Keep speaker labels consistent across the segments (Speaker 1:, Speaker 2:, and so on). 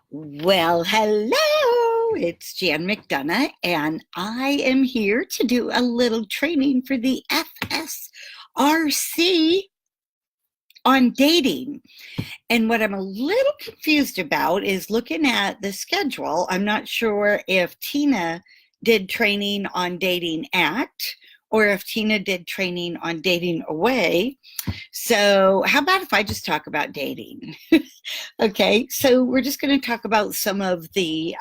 Speaker 1: Well, hello, it's Jan McDonough, and I am here to do a little training for the FSRC on dating. And what I'm a little confused about is looking at the schedule. I'm not sure if Tina did training on dating at, or if Tina did training on dating away. So how about if I just talk about dating? Okay, so we're just going to talk about some of the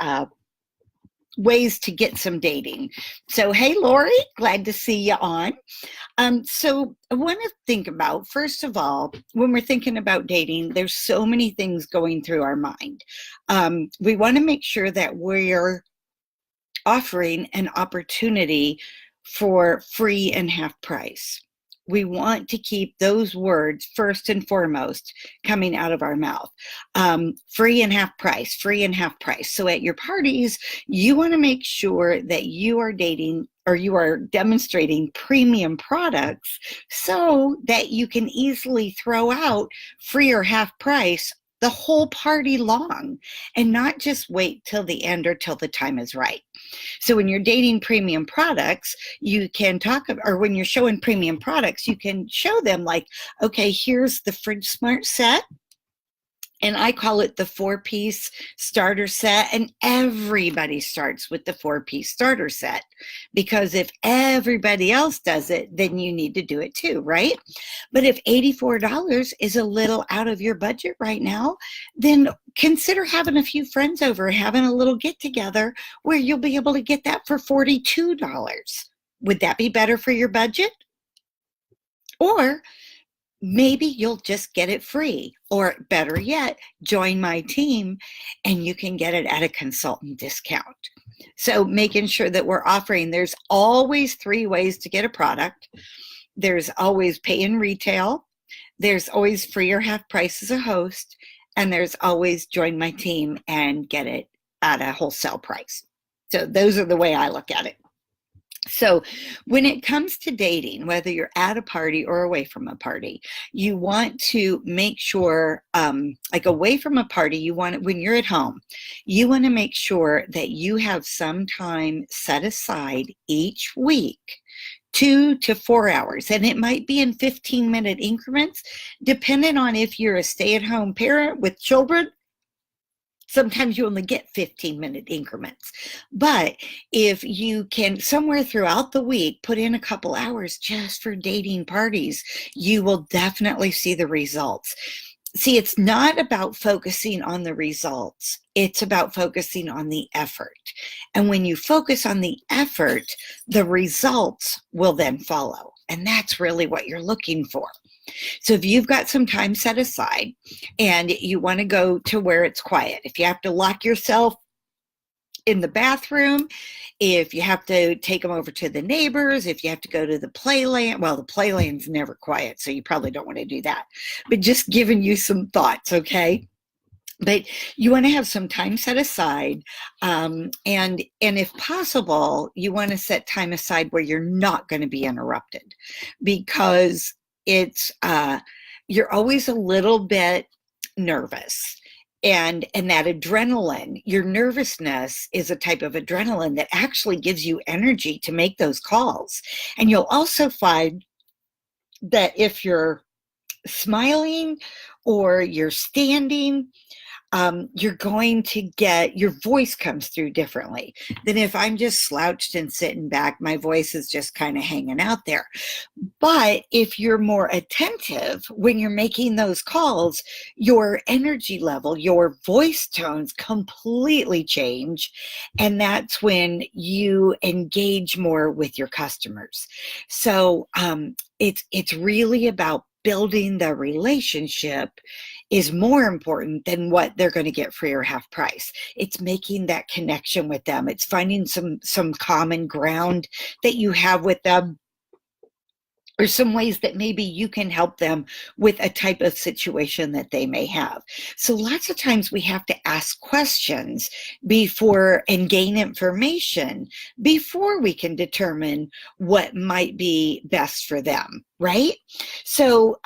Speaker 1: ways to get some dating. So, hey, Lori, glad to see you on. So I want to think about, first of all, when we're thinking about dating, there's so many things going through our mind. We want to make sure that we're offering an opportunity for free and half price. We want to keep those words first and foremost coming out of our mouth. Free and half price, free and half price. So at your parties, you want to make sure that you are dating or you are demonstrating premium products so that you can easily throw out free or half price the whole party long and not just wait till the end or till the time is right. So when you're dating premium products, you can talk, or when you're showing premium products, you can show them like, okay, here's the Fridge Smart set. And I call it the 4-piece starter set. And everybody starts with the 4-piece starter set, because if everybody else does it, then you need to do it too, right? But if $84 is a little out of your budget right now, then consider having a few friends over, having a little get together where you'll be able to get that for $42. Would that be better for your budget? Or maybe you'll just get it free, or better yet, join my team and you can get it at a consultant discount. So making sure that we're offering, there's always 3 ways to get a product. There's always pay in retail. There's always free or half price as a host. And there's always join my team and get it at a wholesale price. So those are the way I look at it. So when it comes to dating, whether you're at a party or away from a party, you want to make sure, like away from a party, you want, when you're at home, you want to make sure that you have some time set aside each week, 2 to 4 hours, and it might be in 15-minute increments, depending on if you're a stay-at-home parent with children. Sometimes you only get 15-minute increments. But if you can, somewhere throughout the week, put in a couple hours just for dating parties, you will definitely see the results. See, it's not about focusing on the results. It's about focusing on the effort. And when you focus on the effort, the results will then follow. And that's really what you're looking for. So if you've got some time set aside and you want to go to where it's quiet, if you have to lock yourself in the bathroom, if you have to take them over to the neighbors, if you have to go to the playland, well, the playland's never quiet, so you probably don't want to do that. But just giving you some thoughts, okay? But you want to have some time set aside, and if possible, you want to set time aside where you're not going to be interrupted, because it's you're always a little bit nervous, and that adrenaline, your nervousness is a type of adrenaline that actually gives you energy to make those calls. And you'll also find that if you're smiling or you're standing, you're going to get, your voice comes through differently than if I'm just slouched and sitting back. My voice is just kind of hanging out there. But if you're more attentive when you're making those calls, your energy level, your voice tones completely change. And that's when you engage more with your customers. So it's really about building the relationship is more important than what they're going to get free or half price. It's making that connection with them. It's finding some common ground that you have with them. or some ways that maybe you can help them with a type of situation that they may have. So lots of times we have to ask questions before and gain information before we can determine what might be best for them, right? So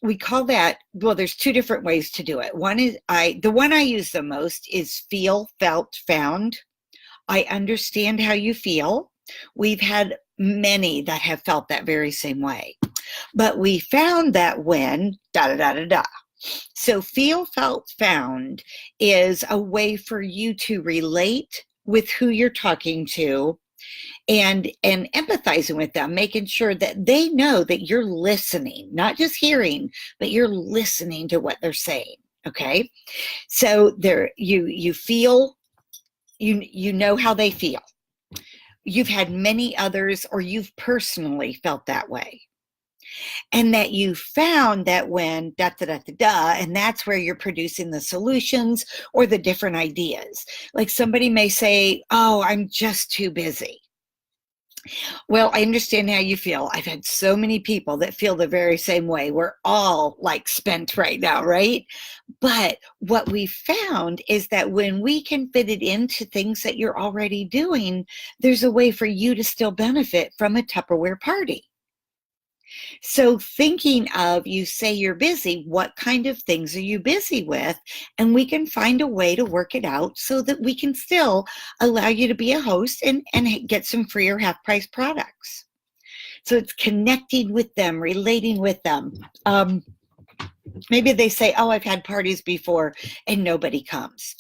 Speaker 1: we call that, well, there's two different ways to do it. One is, the one I use the most is feel, felt, found. I understand how you feel. We've had many that have felt that very same way. But we found that when da da da da da. So feel, felt, found is a way for you to relate with who you're talking to and empathizing with them, making sure that they know that you're listening, not just hearing, but you're listening to what they're saying. Okay. So there you feel, you know how they feel. You've had many others, or you've personally felt that way. And that you found that when da da da da da, and that's where you're producing the solutions or the different ideas. Like somebody may say, oh, I'm just too busy. Well, I understand how you feel. I've had so many people that feel the very same way. We're all like spent right now, right? But what we found is that when we can fit it into things that you're already doing, there's a way for you to still benefit from a Tupperware party. So thinking of, you say you're busy, what kind of things are you busy with? And we can find a way to work it out so that we can still allow you to be a host and get some free or half price products. So it's connecting with them, relating with them. Maybe they say, oh, I've had parties before and nobody comes.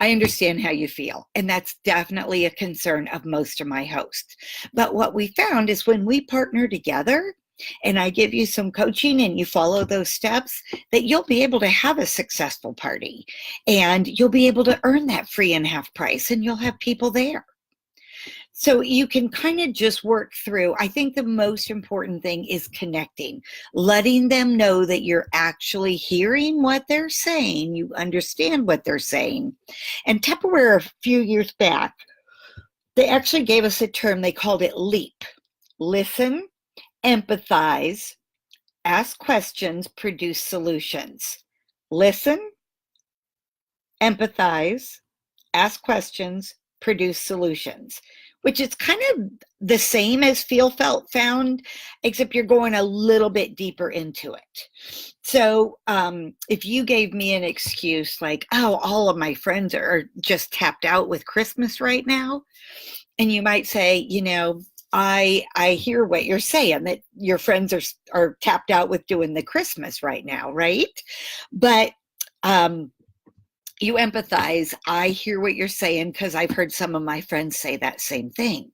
Speaker 1: I understand how you feel, and that's definitely a concern of most of my hosts. But what we found is when we partner together and I give you some coaching and you follow those steps, that you'll be able to have a successful party and you'll be able to earn that free and half price and you'll have people there. So you can kind of just work through. I think the most important thing is connecting, letting them know that you're actually hearing what they're saying, you understand what they're saying. And Tupperware, a few years back, they actually gave us a term, they called it LEAP. Listen, empathize, ask questions, produce solutions. Listen, empathize, ask questions, produce solutions, which is kind of the same as feel, felt, found, except you're going a little bit deeper into it. So if you gave me an excuse like, oh, all of my friends are just tapped out with Christmas right now, and you might say, you know, I hear what you're saying, that your friends are tapped out with doing the Christmas right now, right? But you empathize. I hear what you're saying because I've heard some of my friends say that same thing.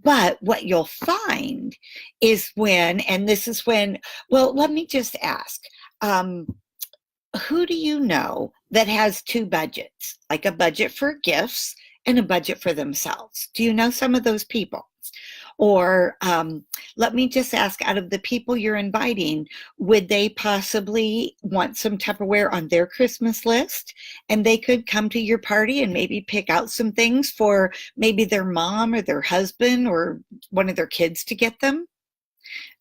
Speaker 1: But what you'll find is when, and this is when, well, let me just ask, who do you know that has two budgets, like a budget for gifts and a budget for themselves? Do you know some of those people? Or let me just ask, out of the people you're inviting, would they possibly want some Tupperware on their Christmas list? And they could come to your party and maybe pick out some things for maybe their mom or their husband or one of their kids to get them?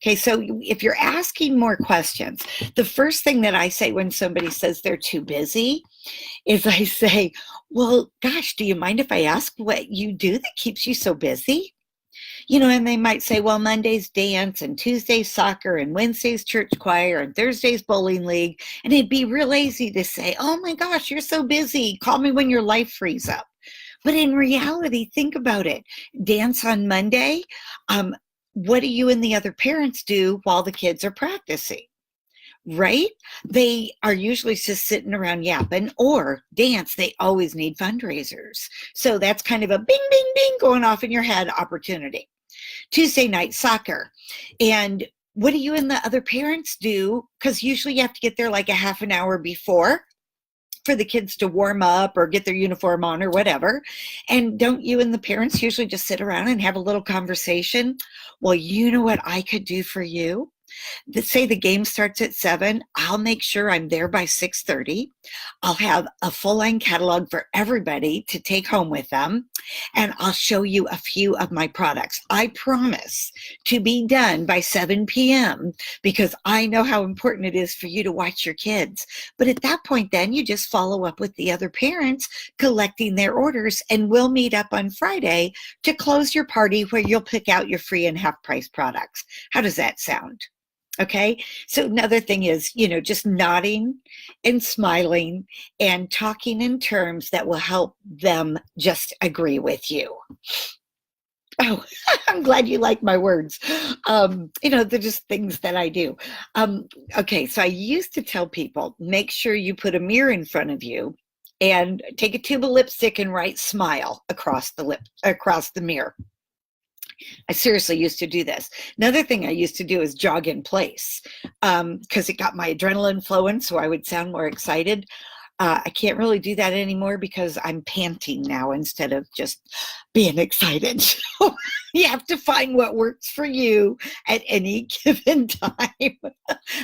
Speaker 1: Okay, so if you're asking more questions, the first thing that I say when somebody says they're too busy is I say, well, gosh, do you mind if I ask what you do that keeps you so busy? You know, and they might say, well, Monday's dance and Tuesday's soccer and Wednesday's church choir and Thursday's bowling league. And it'd be real easy to say, oh my gosh, you're so busy. Call me when your life frees up. But in reality, think about it. Dance on Monday. What do you and the other parents do while the kids are practicing? Right? They are usually just sitting around yapping. Or dance, they always need fundraisers. So that's kind of a bing, bing, bing going off in your head opportunity. Tuesday night soccer. And what do you and the other parents do? Because usually you have to get there like a half an hour before for the kids to warm up or get their uniform on or whatever. And don't you and the parents usually just sit around and have a little conversation? Well, you know what I could do for you? Say the game starts at 7, I'll make sure I'm there by 6:30. I'll have a full-line catalog for everybody to take home with them, and I'll show you a few of my products. I promise to be done by 7 p.m. because I know how important it is for you to watch your kids. But at that point, then you just follow up with the other parents collecting their orders, and we'll meet up on Friday to close your party where you'll pick out your free and half-price products. How does that sound? Okay, so another thing is, just nodding and smiling and talking in terms that will help them just agree with you. Oh, I'm glad you like my words. They're just things that I do. Okay, so I used to tell people, make sure you put a mirror in front of you and take a tube of lipstick and write smile across the mirror. I seriously used to do this. Another thing I used to do is jog in place because it got my adrenaline flowing, so I would sound more excited. I can't really do that anymore because I'm panting now instead of just being excited. So you have to find what works for you at any given time.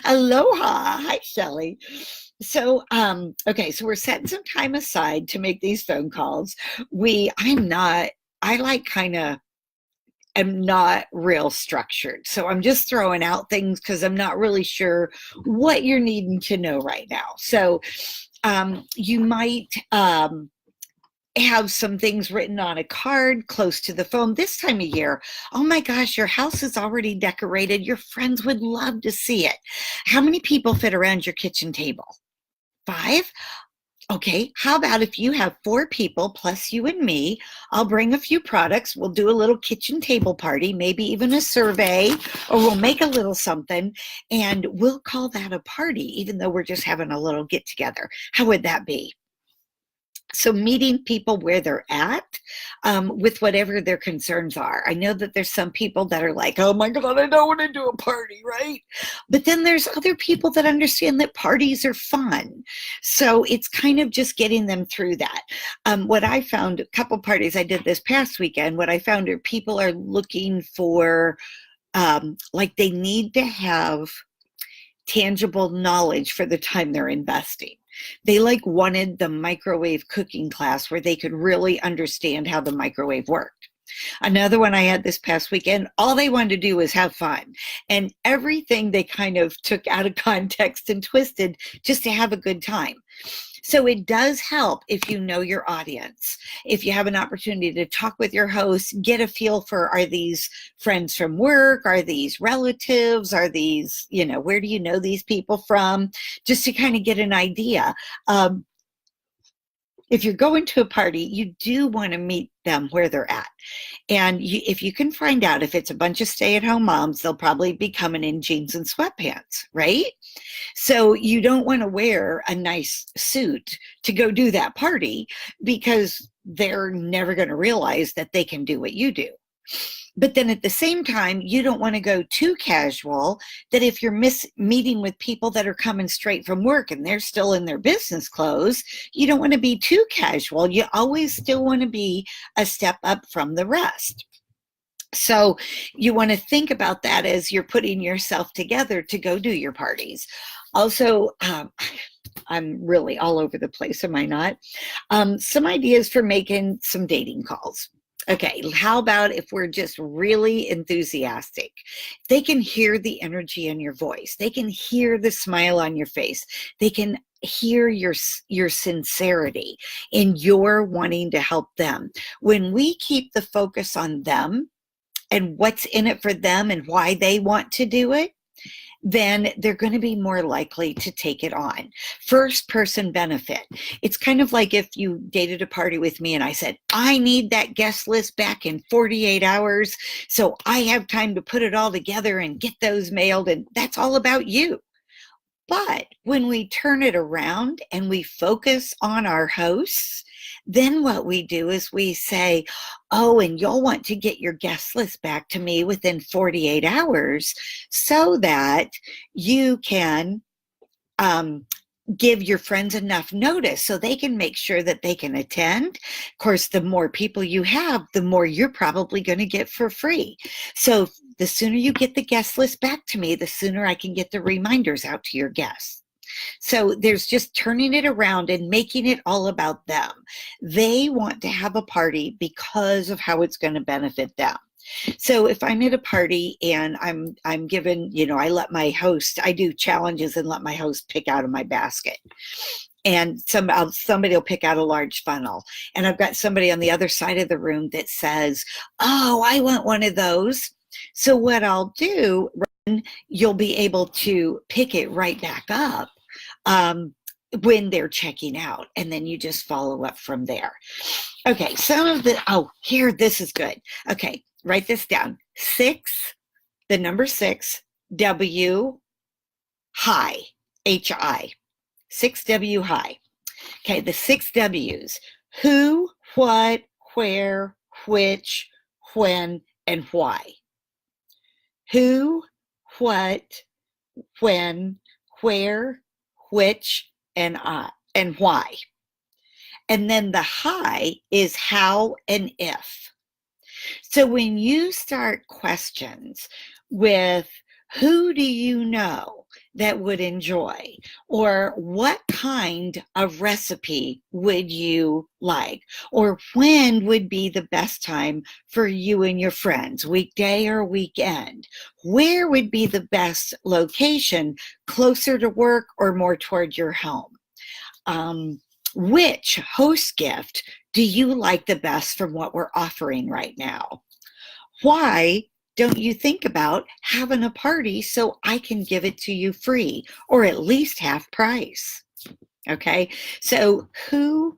Speaker 1: Aloha. Hi, Shelley. So, okay, so we're setting some time aside to make these phone calls. I'm not real structured. So I'm just throwing out things because I'm not really sure what you're needing to know right now. So you might have some things written on a card close to the phone. This time of year, oh my gosh, your house is already decorated. Your friends would love to see it. How many people fit around your kitchen table? 5? Okay, how about if you have 4 people plus you and me? I'll bring a few products. We'll do a little kitchen table party, maybe even a survey, or we'll make a little something, and we'll call that a party, even though we're just having a little get together. How would that be? So meeting people where they're at with whatever their concerns are. I know that there's some people that are like, oh my God, I don't want to do a party, right? But then there's other people that understand that parties are fun. So it's kind of just getting them through that. What I found, a couple parties I did this past weekend, what I found are people are looking for, like they need to have tangible knowledge for the time they're investing. They wanted the microwave cooking class where they could really understand how the microwave worked. Another one I had this past weekend, all they wanted to do was have fun. And everything they kind of took out of context and twisted just to have a good time. So it does help if you know your audience. If you have an opportunity to talk with your host, get a feel for, are these friends from work? Are these relatives? Are these, where do you know these people from? Just to kind of get an idea. If you're going to a party, you do want to meet them where they're at. And if you can find out if it's a bunch of stay-at-home moms, they'll probably be coming in jeans and sweatpants, right? So you don't want to wear a nice suit to go do that party because they're never going to realize that they can do what you do. But then at the same time, you don't want to go too casual that if you're meeting with people that are coming straight from work and they're still in their business clothes, you don't want to be too casual. You always still want to be a step up from the rest. So you want to think about that as you're putting yourself together to go do your parties. Also, I'm really all over the place, am I not? Some ideas for making some dating calls. Okay, how about if we're just really enthusiastic? They can hear the energy in your voice. They can hear the smile on your face. They can hear your sincerity in your wanting to help them. When we keep the focus on them and what's in it for them and why they want to do it, then they're going to be more likely to take it on. First person benefit. It's kind of like if you dated a party with me and I said, I need that guest list back in 48 hours, so I have time to put it all together and get those mailed, and that's all about you. But when we turn it around and we focus on our hosts, then what we do is we say, oh, and you'll want to get your guest list back to me within 48 hours so that you can give your friends enough notice so they can make sure that they can attend. Of course, the more people you have, the more you're probably going to get for free. So the sooner you get the guest list back to me, the sooner I can get the reminders out to your guests. So there's just turning it around and making it all about them. They want to have a party because of how it's going to benefit them. So if I'm at a party and I'm given, I let my host, I do challenges and let my host pick out of my basket. And somebody will pick out a large funnel. And I've got somebody on the other side of the room that says, oh, I want one of those. So what I'll do, you'll be able to pick it right back up when they're checking out. And then you just follow up from there. Okay, this is good. Okay, write this down. 6, the number 6, W, high, H-I. 6W high. Okay, the 6 W's. Who, what, where, which, when, and why. Who, what, when, where, which, and why. And then the high is how and if. So when you start questions with who do you know that would enjoy, or what kind of recipe would you like, or when would be the best time for you and your friends, weekday or weekend, where would be the best location, closer to work or more toward your home, which host gift do you like the best from what we're offering right now, why don't you think about having a party so I can give it to you free or at least half price? Okay, so who,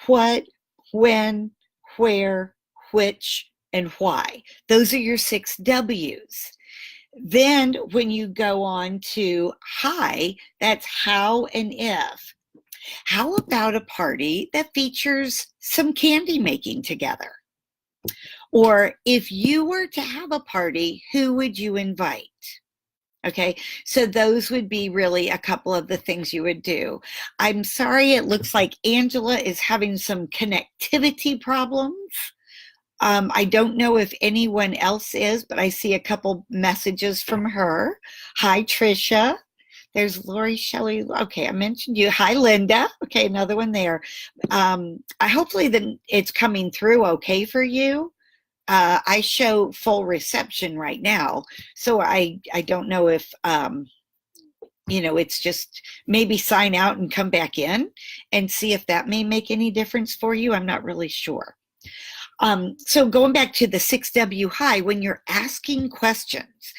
Speaker 1: what, when, where, which, and why. Those are your 6 W's. Then when you go on to high, that's how and if. How about a party that features some candy making together? Or if you were to have a party, who would you invite? Okay, so those would be really a couple of the things you would do. I'm sorry, it looks like Angela is having some connectivity problems. I don't know if anyone else is, but I see a couple messages from her. Hi, Tricia. There's Lori Shelley. Okay, I mentioned you. Hi, Linda. Okay, another one there. Hopefully then it's coming through okay for you. I show full reception right now, so I don't know if it's just maybe sign out and come back in and see if that may make any difference for you. I'm not really sure. So going back to the 6W high, when you're asking questions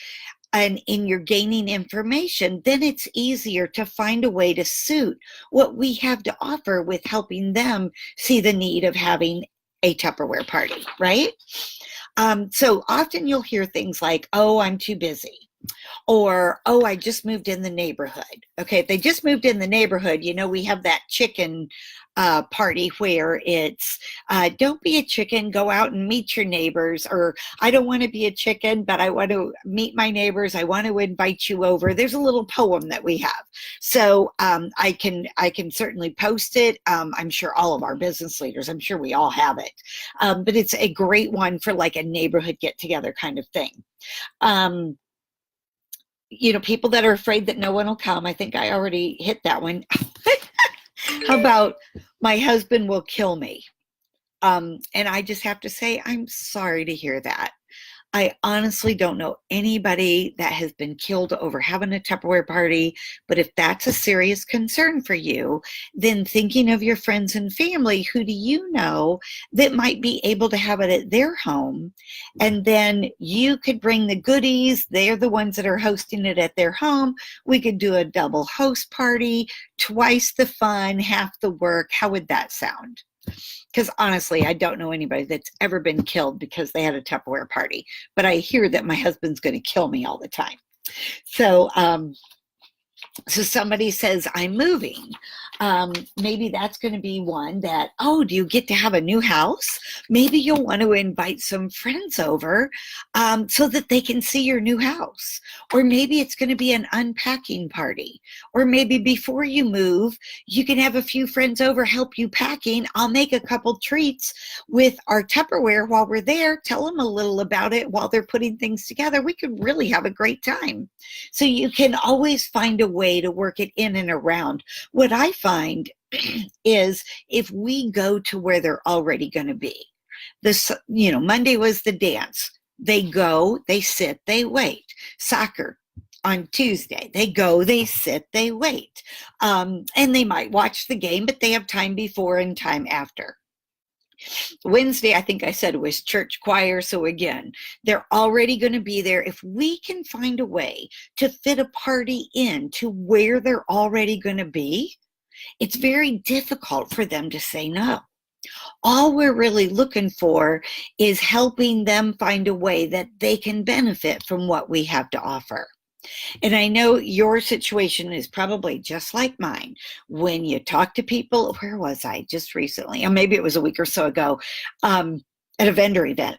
Speaker 1: and you're gaining information, then it's easier to find a way to suit what we have to offer with helping them see the need of having a Tupperware party, right? So often you'll hear things like, oh, I'm too busy. Or, oh, I just moved in the neighborhood. Okay, if they just moved in the neighborhood, we have that chicken party where it's, don't be a chicken, go out and meet your neighbors. Or I don't want to be a chicken, but I want to meet my neighbors. I want to invite you over. There's a little poem that we have. So I can certainly post it. I'm sure all of our business leaders, I'm sure we all have it. But it's a great one for like a neighborhood get together kind of thing. People that are afraid that no one will come. I think I already hit that one. How about my husband will kill me? And I just have to say, I'm sorry to hear that. I honestly don't know anybody that has been killed over having a Tupperware party, but if that's a serious concern for you, then thinking of your friends and family, who do you know that might be able to have it at their home? And then you could bring the goodies. They're the ones that are hosting it at their home. We could do a double host party, twice the fun, half the work. How would that sound? Because honestly, I don't know anybody that's ever been killed because they had a Tupperware party. But I hear that my husband's going to kill me all the time. So So somebody says, I'm moving. Maybe that's going to be one that, oh, do you get to have a new house? Maybe you'll want to invite some friends over so that they can see your new house. Or maybe it's going to be an unpacking party. Or maybe before you move, you can have a few friends over, help you packing. I'll make a couple treats with our Tupperware while we're there. Tell them a little about it while they're putting things together. We could really have a great time. So you can always find a way to work it in and around. What I find is if we go to where they're already going to be, this, Monday was the dance. They go, they sit, they wait. Soccer on Tuesday, they go, they sit, they wait. And they might watch the game, but they have time before and time after. Wednesday, I think I said, it was church choir. So again, they're already going to be there. If we can find a way to fit a party in to where they're already going to be, it's very difficult for them to say no. All we're really looking for is helping them find a way that they can benefit from what we have to offer. And I know your situation is probably just like mine. When you talk to people, where was I just recently? Or maybe it was a week or so ago, at a vendor event.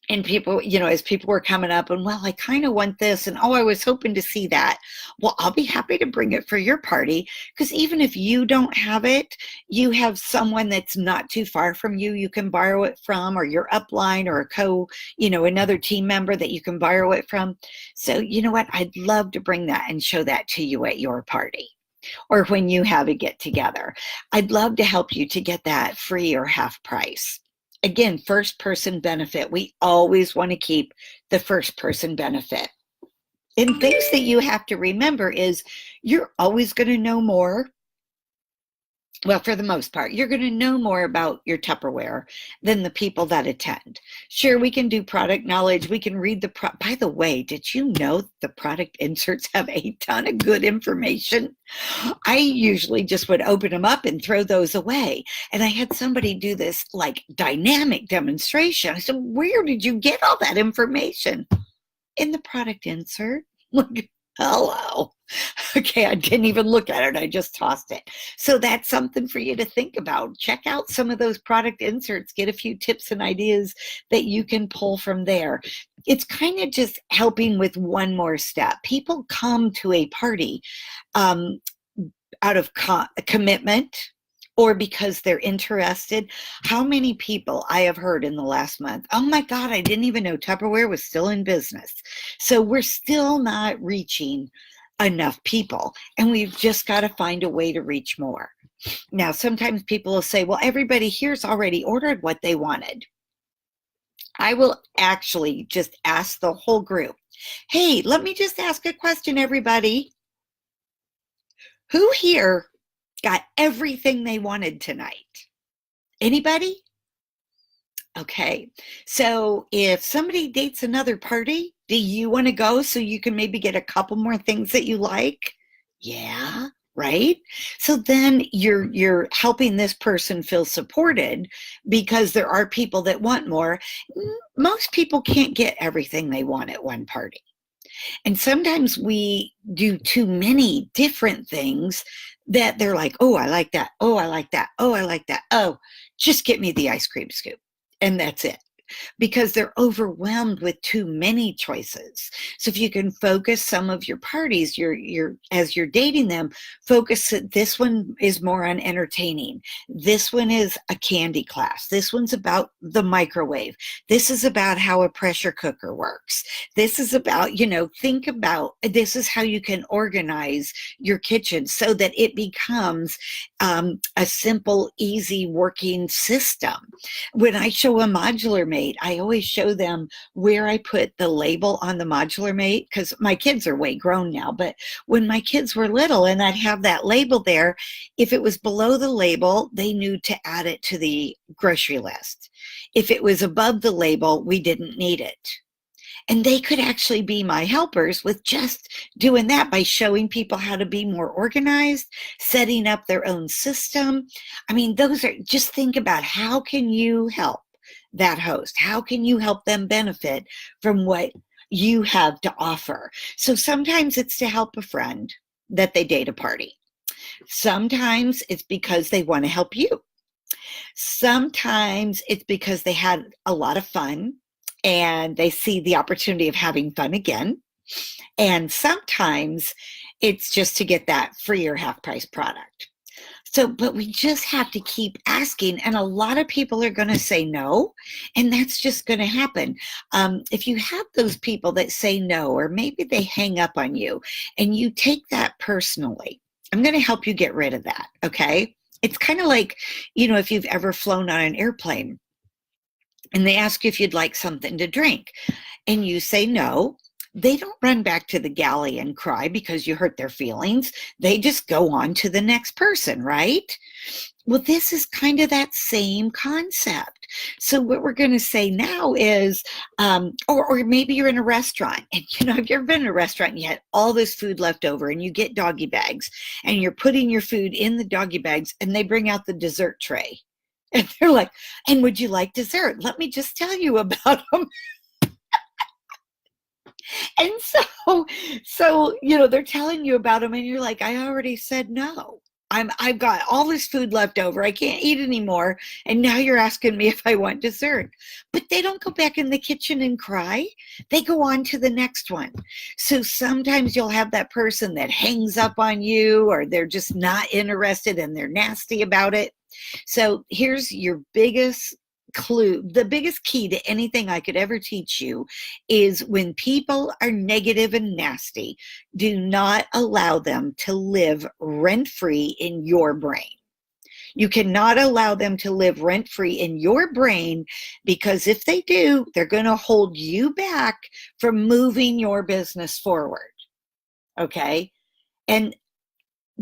Speaker 1: And people, as people were coming up and, well, I kind of want this. And, oh, I was hoping to see that. Well, I'll be happy to bring it for your party. Because even if you don't have it, you have someone that's not too far from you can borrow it from, or your upline, or another team member that you can borrow it from. So you know what? I'd love to bring that and show that to you at your party, or when you have a get together. I'd love to help you to get that free or half price. Again, first person benefit. We always want to keep the first person benefit. And things that you have to remember is you're always going to know more. Well, for the most part, you're going to know more about your Tupperware than the people that attend. Sure, we can do product knowledge. We can read by the way, did you know the product inserts have a ton of good information? I usually just would open them up and throw those away. And I had somebody do this like dynamic demonstration. I said, where did you get all that information? In the product insert. Like, hello. Okay, I didn't even look at it. I just tossed it. So that's something for you to think about. Check out some of those product inserts. Get a few tips and ideas that you can pull from there. It's kind of just helping with one more step. People come to a party out of commitment, or because they're interested. How many people I have heard in the last month, oh my God, I didn't even know Tupperware was still in business. So we're still not reaching enough people, and we've just got to find a way to reach more. Now, sometimes people will say, well, everybody here's already ordered what they wanted. I will actually just ask the whole group, hey, let me just ask a question, everybody. Who here got everything they wanted tonight? Anybody? Okay, so if somebody dates another party, do you want to go so you can maybe get a couple more things that you like? Yeah, right? So then you're helping this person feel supported because there are people that want more. Most people can't get everything they want at one party. And sometimes we do too many different things that they're like, oh, I like that. Oh, I like that. Oh, I like that. Oh, just get me the ice cream scoop. And that's it. Because they're overwhelmed with too many choices. So if you can focus some of your parties, as you're dating them, focus that this one is more on entertaining. This one is a candy class. This one's about the microwave. This is about how a pressure cooker works. This is about, think about, this is how you can organize your kitchen so that it becomes a simple, easy working system. When I show a modular mate, I always show them where I put the label on the modular mate, because my kids are way grown now, but when my kids were little and I'd have that label there, if it was below the label, they knew to add it to the grocery list. If it was above the label, we didn't need it. And they could actually be my helpers with just doing that, by showing people how to be more organized, setting up their own system. I mean, those are, just think about, how can you help that host? How can you help them benefit from what you have to offer? So sometimes it's to help a friend. that they date a party. Sometimes it's because they want to help you. Sometimes it's because they had a lot of fun and they see the opportunity of having fun again. And sometimes it's just to get that free or half price product. So, but we just have to keep asking. And a lot of people are going to say no, and that's just going to happen. If you have those people that say no, or maybe they hang up on you and you take that personally, I'm going to help you get rid of that. Okay. It's kind of like, if you've ever flown on an airplane and they ask you if you'd like something to drink and you say no, they don't run back to the galley and cry because you hurt their feelings. They just go on to the next person, right? Well, this is kind of that same concept. So what we're going to say now is, or maybe you're in a restaurant and, if you've ever been in a restaurant and you had all this food left over and you get doggy bags and you're putting your food in the doggy bags and they bring out the dessert tray. And they're like, and would you like dessert? Let me just tell you about them. And so, they're telling you about them and you're like, I already said no. I've got all this food left over. I can't eat anymore. And now you're asking me if I want dessert. But they don't go back in the kitchen and cry. They go on to the next one. So sometimes you'll have that person that hangs up on you, or they're just not interested and they're nasty about it. So here's your biggest clue. The biggest key to anything I could ever teach you is when people are negative and nasty, do not allow them to live rent-free in your brain. You cannot allow them to live rent-free in your brain, because if they do, they're going to hold you back from moving your business forward. Okay? And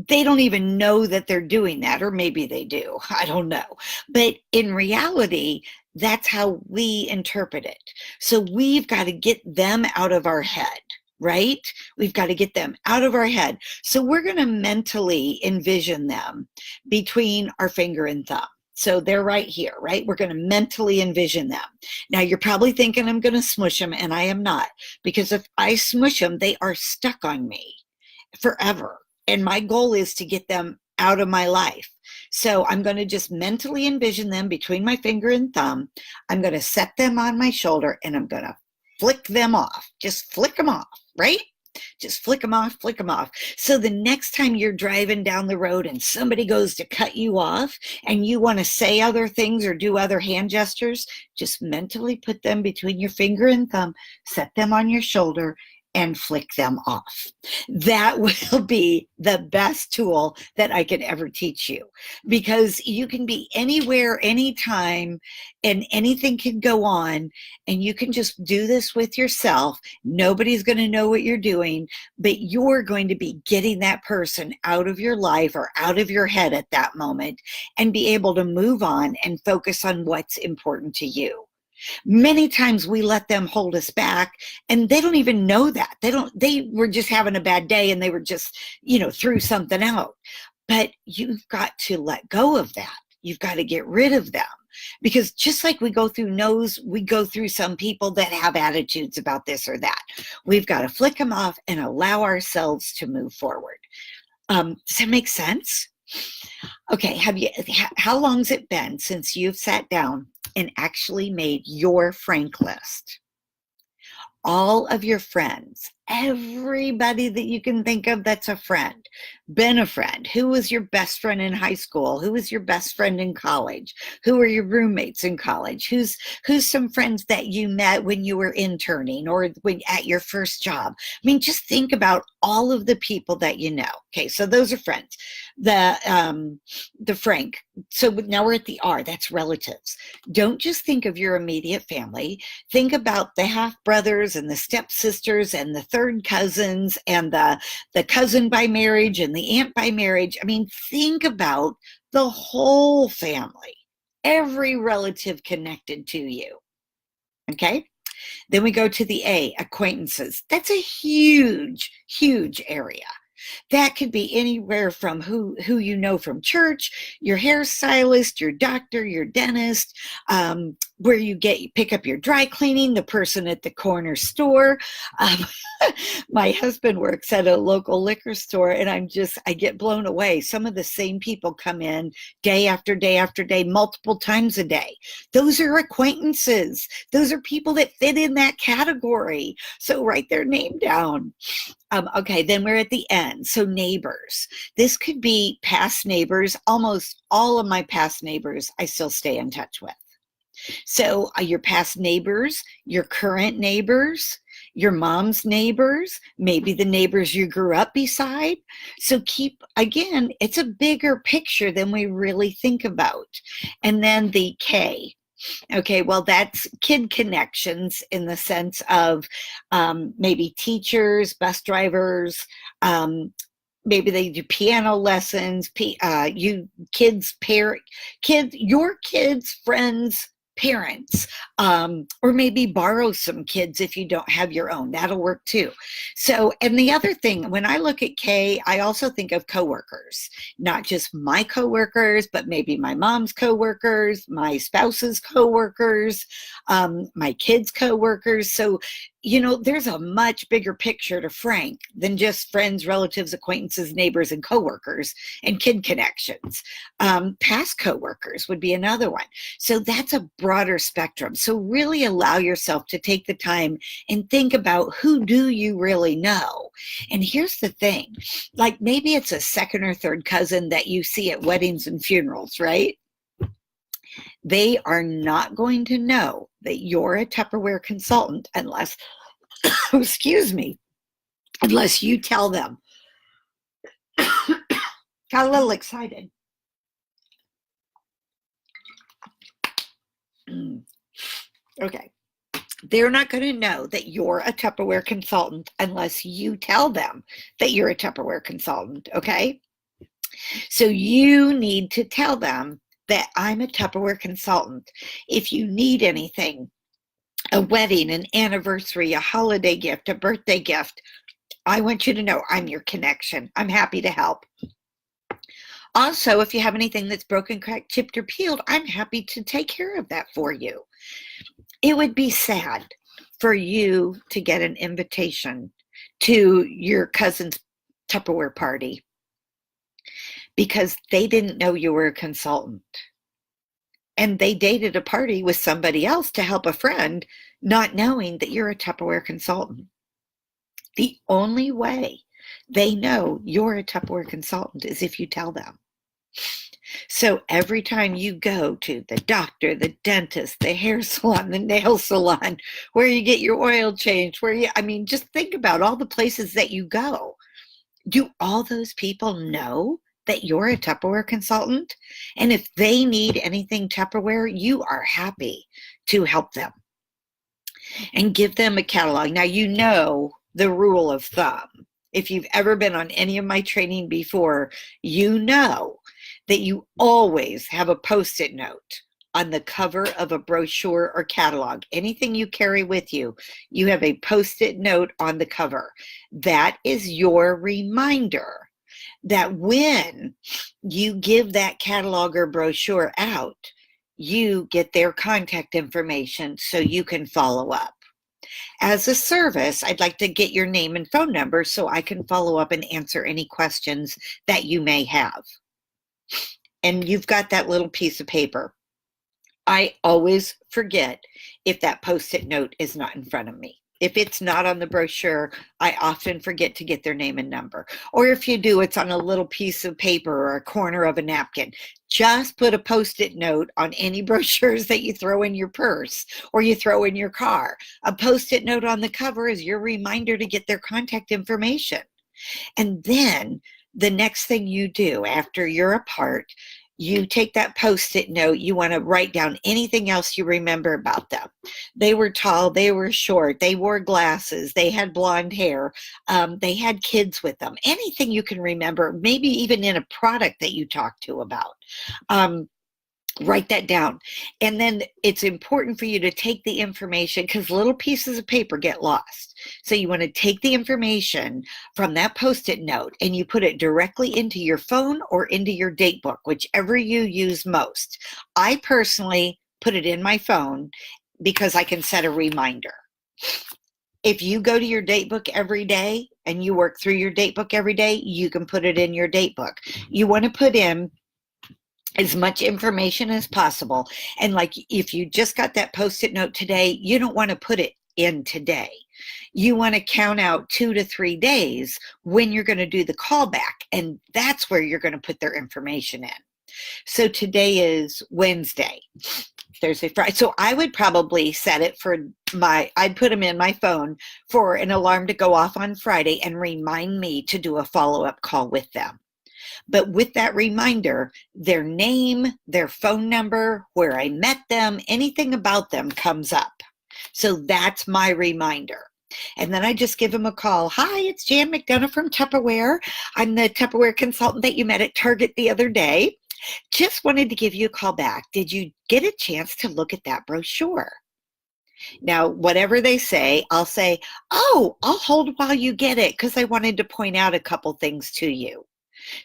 Speaker 1: they don't even know that they're doing that, or maybe they do. I don't know. But in reality, that's how we interpret it. So we've got to get them out of our head, right? We've got to get them out of our head. So we're going to mentally envision them between our finger and thumb. So they're right here, right? We're going to mentally envision them. Now you're probably thinking I'm going to smush them, and I am not, because if I smush them, they are stuck on me forever. And my goal is to get them out of my life. So I'm going to just mentally envision them between my finger and thumb. I'm going to set them on my shoulder and I'm going to flick them off. Just flick them off, right? Just flick them off, flick them off. So the next time you're driving down the road and somebody goes to cut you off and you want to say other things or do other hand gestures, just mentally put them between your finger and thumb, set them on your shoulder, and flick them off. That will be the best tool that I could ever teach you, because you can be anywhere, anytime, and anything can go on, and you can just do this with yourself. Nobody's going to know what you're doing, but you're going to be getting that person out of your life or out of your head at that moment and be able to move on and focus on what's important to you. Many times we let them hold us back, and they don't even know that. They were just having a bad day and they were just, threw something out. But you've got to let go of that. You've got to get rid of them, because just like we go through no's, we go through some people that have attitudes about this or that. We've got to flick them off and allow ourselves to move forward. Does that make sense? Okay, how long's it been since you've sat down and actually made your frank list? All of your friends, everybody that you can think of that's a friend, been a friend. Who was your best friend in high school? Who was your best friend in college? Who were your roommates in college? Who's some friends that you met when you were interning or at your first job? I mean, just think about all of the people that you know. Okay, so those are friends. The frank. So now we're at the R, that's relatives. Don't just think of your immediate family. Think about the half brothers and the stepsisters and the third cousins and the cousin by marriage and the aunt by marriage. I mean, think about the whole family, every relative connected to you. Okay. Then we go to the A, acquaintances. That's a huge, huge area. That could be anywhere from who you know from church, your hairstylist, your doctor, your dentist, where you pick up your dry cleaning, the person at the corner store. Um, my husband works at a local liquor store, and I get blown away. Some of the same people come in day after day after day, multiple times a day. Those are acquaintances. Those are people that fit in that category. So write their name down. Okay, then we're at the end. So neighbors. This could be past neighbors. Almost all of my past neighbors I still stay in touch with. So your past neighbors, your current neighbors, your mom's neighbors, maybe the neighbors you grew up beside. So again, it's a bigger picture than we really think about. And then the K. Okay, well, that's kid connections in the sense of maybe teachers, bus drivers, maybe they do piano lessons, your kids' friends' parents, or maybe borrow some kids if you don't have your own. That'll work too. So, and the other thing, when I look at K, I also think of coworkers, not just my coworkers, but maybe my mom's coworkers, my spouse's coworkers, my kids' coworkers. So, there's a much bigger picture to Frank than just friends, relatives, acquaintances, neighbors, and coworkers and kid connections. Past coworkers would be another one. So that's a broader spectrum. So really allow yourself to take the time and think about, who do you really know? And here's the thing, like maybe it's a second or third cousin that you see at weddings and funerals, right? They are not going to know that you're a Tupperware consultant unless, excuse me, unless you tell them. Got a little excited. Okay. They're not going to know that you're a Tupperware consultant unless you tell them that you're a Tupperware consultant, okay? So you need to tell them that I'm a Tupperware consultant. If you need anything, a wedding, an anniversary, a holiday gift, a birthday gift, I want you to know I'm your connection. I'm happy to help. Also, if you have anything that's broken, cracked, chipped, or peeled, I'm happy to take care of that for you. It would be sad for you to get an invitation to your cousin's Tupperware party because they didn't know you were a consultant. And they dated a party with somebody else to help a friend, not knowing that you're a Tupperware consultant. The only way they know you're a Tupperware consultant is if you tell them. So every time you go to the doctor, the dentist, the hair salon, the nail salon, where you get your oil changed, just think about all the places that you go. Do all those people know that you're a Tupperware consultant? And if they need anything Tupperware, you are happy to help them and give them a catalog. Now, you know the rule of thumb. If you've ever been on any of my training before, you know that you always have a Post-it note on the cover of a brochure or catalog. Anything you carry with you, you have a Post-it note on the cover. That is your reminder that when you give that catalog or brochure out, you get their contact information so you can follow up. As a service, I'd like to get your name and phone number so I can follow up and answer any questions that you may have. And you've got that little piece of paper. I always forget if that Post-it note is not in front of me. If it's not on the brochure, I often forget to get their name and number. Or if you do, it's on a little piece of paper or a corner of a napkin. Just put a Post-it note on any brochures that you throw in your purse or you throw in your car. A Post-it note on the cover is your reminder to get their contact information. And then the next thing you do after you're apart, you take that Post-it note, you want to write down anything else you remember about them. They were tall, they were short, they wore glasses, they had blonde hair, they had kids with them. Anything you can remember, maybe even in a product that you talked to about. Write that down. And then it's important for you to take the information because little pieces of paper get lost. So you want to take the information from that Post-it note and you put it directly into your phone or into your date book, whichever you use most. I personally put it in my phone because I can set a reminder. If you go to your date book every day and you work through your date book every day, you can put it in your date book. You want to put in as much information as possible. And like if you just got that Post-it note today, you don't want to put it in today. You want to count out 2 to 3 days when you're going to do the callback, and that's where you're going to put their information in. So today is Wednesday, Thursday, Friday. So I would probably set it for I'd put them in my phone for an alarm to go off on Friday and remind me to do a follow-up call with them. But with that reminder, their name, their phone number, where I met them, anything about them comes up. So that's my reminder. And then I just give them a call. Hi, it's Jan McDonough from Tupperware. I'm the Tupperware consultant that you met at Target the other day. Just wanted to give you a call back. Did you get a chance to look at that brochure? Now, whatever they say, I'll say, oh, I'll hold while you get it because I wanted to point out a couple things to you.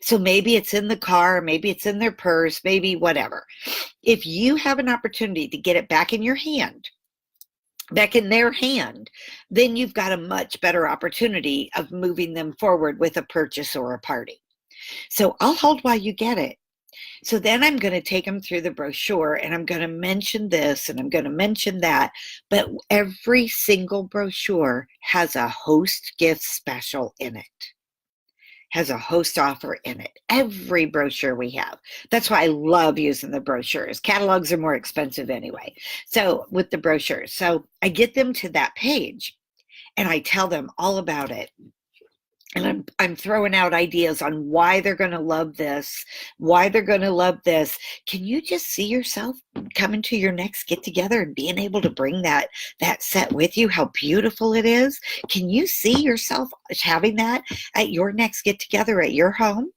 Speaker 1: So maybe it's in the car, maybe it's in their purse, maybe whatever. If you have an opportunity to get it back in your hand, back in their hand, then you've got a much better opportunity of moving them forward with a purchase or a party. So I'll hold while you get it. So then I'm going to take them through the brochure and I'm going to mention this and I'm going to mention that. But every single brochure has a host gift special in it. Has a host offer in it. Every brochure we have. That's why I love using the brochures. Catalogs are more expensive anyway. So with the brochures, so I get them to that page and I tell them all about it. And I'm throwing out ideas on why they're going to love this, why they're going to love this. Can you just see yourself coming to your next get together and being able to bring that set with you? How beautiful it is. Can you see yourself having that at your next get together at your home?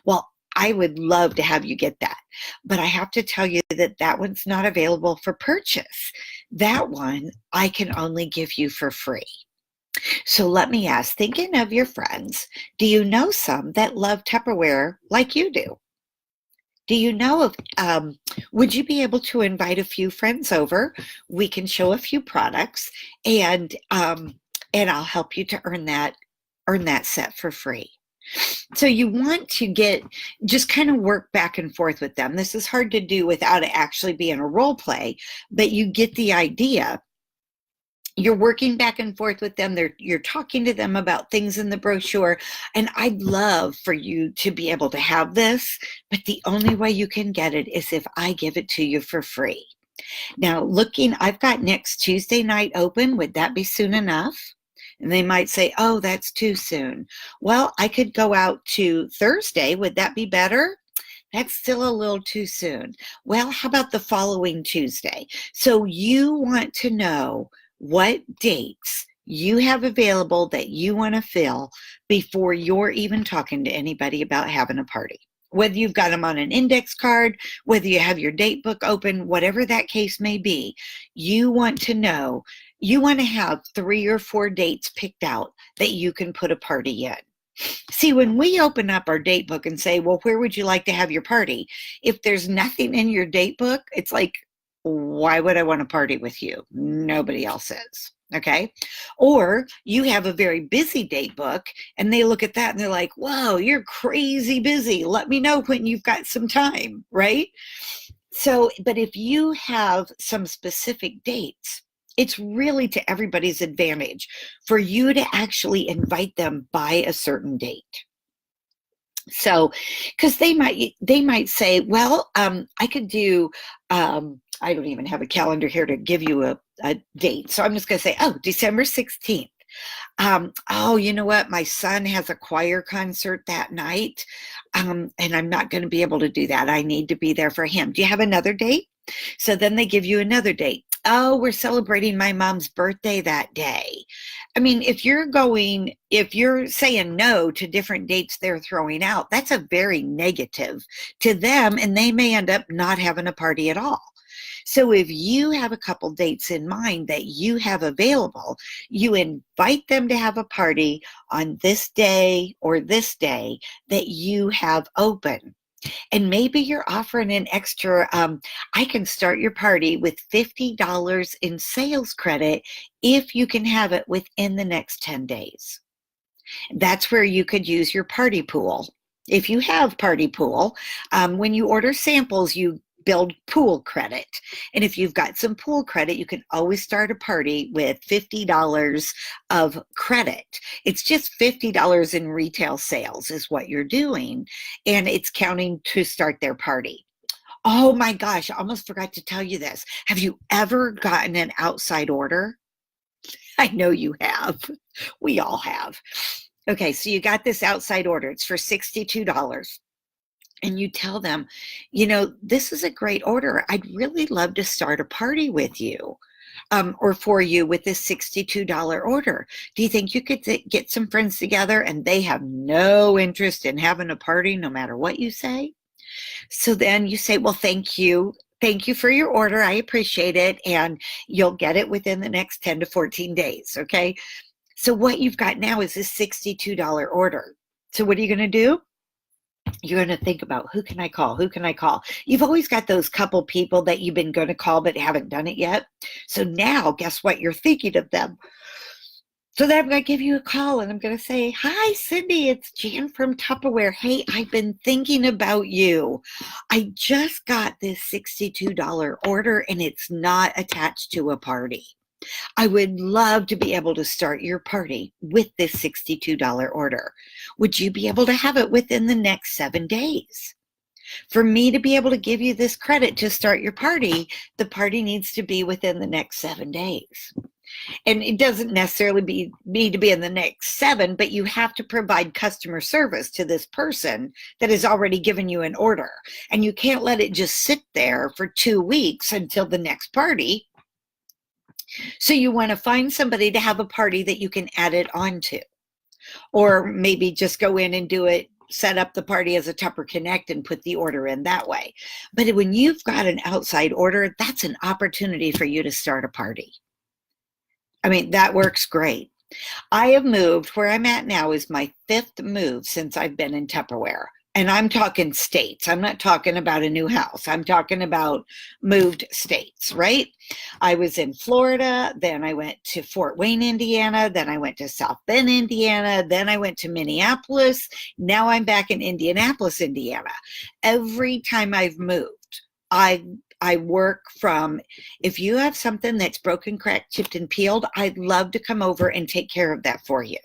Speaker 1: Well, I would love to have you get that. But I have to tell you that that one's not available for purchase. That one I can only give you for free. So let me ask, thinking of your friends, do you know some that love Tupperware like you do? Do you know of, would you be able to invite a few friends over? We can show a few products and I'll help you to earn that set for free. So you want to just kind of work back and forth with them. This is hard to do without it actually being a role play, but you get the idea. You're working back and forth with them. You're talking to them about things in the brochure. And I'd love for you to be able to have this, but the only way you can get it is if I give it to you for free. Now, I've got next Tuesday night open. Would that be soon enough? And they might say, oh, that's too soon. Well, I could go out to Thursday. Would that be better? That's still a little too soon. Well, how about the following Tuesday? So you want to know what dates you have available that you want to fill before you're even talking to anybody about having a party. Whether you've got them on an index card, whether you have your date book open, whatever that case may be, you want to know, you want to have 3 or 4 dates picked out that you can put a party in. See, when we open up our date book and say, well, where would you like to have your party? If there's nothing in your date book, it's like, why would I want to party with you? Nobody else is. Okay. Or you have a very busy date book and they look at that and they're like, whoa, you're crazy busy. Let me know when you've got some time. Right. So, but if you have some specific dates, it's really to everybody's advantage for you to actually invite them by a certain date. So, because they might say, well, I could do, I don't even have a calendar here to give you a date. So I'm just going to say, oh, December 16th. Oh, you know what? My son has a choir concert that night, and I'm not going to be able to do that. I need to be there for him. Do you have another date? So then they give you another date. Oh, we're celebrating my mom's birthday that day. I mean, if you're saying no to different dates they're throwing out, that's a very negative to them, and they may end up not having a party at all. So if you have a couple dates in mind that you have available, you invite them to have a party on this day or this day that you have open. And maybe you're offering an extra, I can start your party with $50 in sales credit if you can have it within the next 10 days. That's where you could use your party pool. If you have party pool, when you order samples, you build pool credit. And if you've got some pool credit, you can always start a party with $50 of credit. It's just $50 in retail sales is what you're doing, and it's counting to start their party. Oh my gosh, I almost forgot to tell you this. Have you ever gotten an outside order? I know you have. We all have. Okay, so you got this outside order. It's for $62. And you tell them, this is a great order. I'd really love to start a party with you, or for you with this $62 order. Do you think you could get some friends together and they have no interest in having a party no matter what you say? So then you say, well, thank you. Thank you for your order. I appreciate it. And you'll get it within the next 10 to 14 days. Okay. So what you've got now is this $62 order. So what are you going to do? You're going to think about, who can I call? Who can I call? You've always got those couple people that you've been going to call but haven't done it yet. So now, guess what? You're thinking of them. So then I'm going to give you a call and I'm going to say, hi, Cindy, it's Jan from Tupperware. Hey, I've been thinking about you. I just got this $62 order and it's not attached to a party. I would love to be able to start your party with this $62 order. Would you be able to have it within the next 7 days? For me to be able to give you this credit to start your party, the party needs to be within the next 7 days. And it doesn't necessarily need to be in the next 7, but you have to provide customer service to this person that has already given you an order. And you can't let it just sit there for 2 weeks until the next party. So you want to find somebody to have a party that you can add it onto, or maybe just go in and do it, set up the party as a Tupper Connect and put the order in that way. But when you've got an outside order, that's an opportunity for you to start a party. I mean, that works great. I have moved. Where I'm at now is my 5th move since I've been in Tupperware. And I'm talking states. I'm not talking about a new house. I'm talking about moved states, right? I was in Florida, then I went to Fort Wayne, Indiana, then I went to South Bend, Indiana, then I went to Minneapolis. Now I'm back in Indianapolis, Indiana. Every time I've moved, I work from, if you have something that's broken, cracked, chipped, and peeled, I'd love to come over and take care of that for you.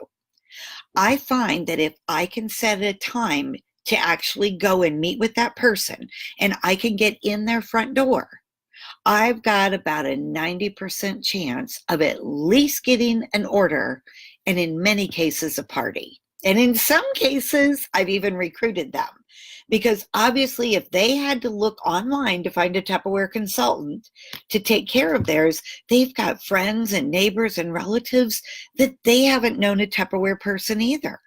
Speaker 1: I find that if I can set a time to actually go and meet with that person and I can get in their front door, I've got about a 90% chance of at least getting an order, and in many cases a party. And in some cases, I've even recruited them, because obviously if they had to look online to find a Tupperware consultant to take care of theirs, they've got friends and neighbors and relatives that they haven't known a Tupperware person either.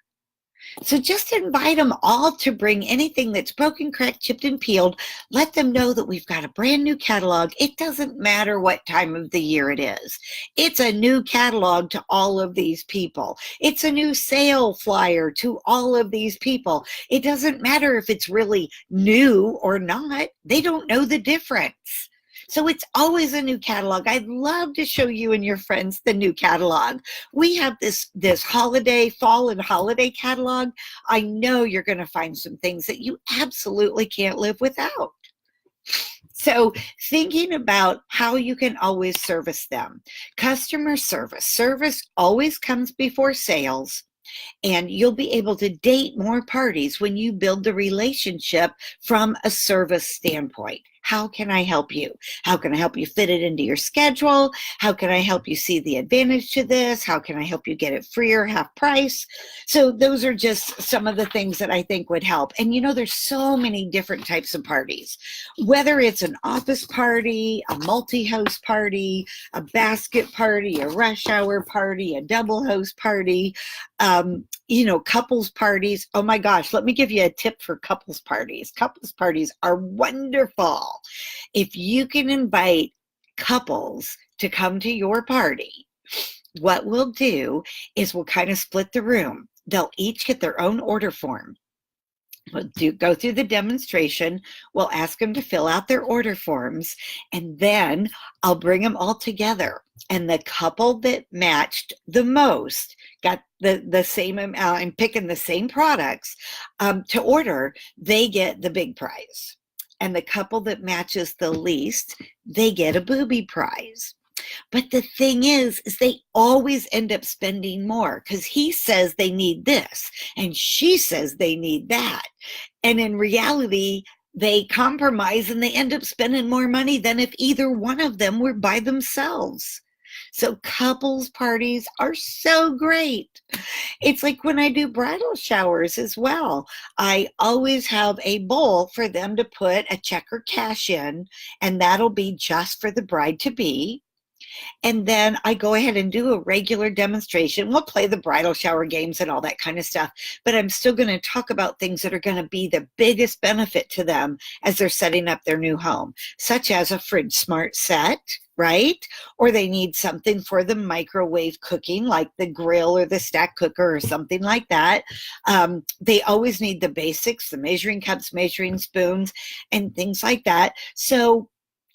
Speaker 1: So just invite them all to bring anything that's broken, cracked, chipped, and peeled. Let them know that we've got a brand new catalog. It doesn't matter what time of the year it is. It's a new catalog to all of these people. It's a new sale flyer to all of these people. It doesn't matter if it's really new or not. They don't know the difference. So it's always a new catalog. I'd love to show you and your friends the new catalog. We have this holiday, fall and holiday catalog. I know you're going to find some things that you absolutely can't live without. So thinking about how you can always service them. Customer service. Service always comes before sales. And you'll be able to date more parties when you build the relationship from a service standpoint. How can I help you? How can I help you fit it into your schedule? How can I help you see the advantage to this? How can I help you get it free or half price? So those are just some of the things that I think would help. And there's so many different types of parties, whether it's an office party, a multi-host party, a basket party, a rush hour party, a double host party, couples parties. Oh my gosh, let me give you a tip for couples parties. Couples parties are wonderful. If you can invite couples to come to your party, what we'll do is we'll kind of split the room. They'll each get their own order form. We'll go through the demonstration. We'll ask them to fill out their order forms, and then I'll bring them all together. And the couple that matched the most, got the same amount, I'm picking the same products to order, they get the big prize. And the couple that matches the least, they get a booby prize. But the thing is they always end up spending more because he says they need this and she says they need that. And in reality, they compromise and they end up spending more money than if either one of them were by themselves. So couples parties are so great. It's like when I do bridal showers as well. I always have a bowl for them to put a check or cash in, and that'll be just for the bride-to-be. And then I go ahead and do a regular demonstration. We'll play the bridal shower games and all that kind of stuff, but I'm still going to talk about things that are going to be the biggest benefit to them as they're setting up their new home, such as a fridge smart set, right? Or they need something for the microwave cooking, like the grill or the stack cooker or something like that. They always need the basics, the measuring cups, measuring spoons, and things like that. So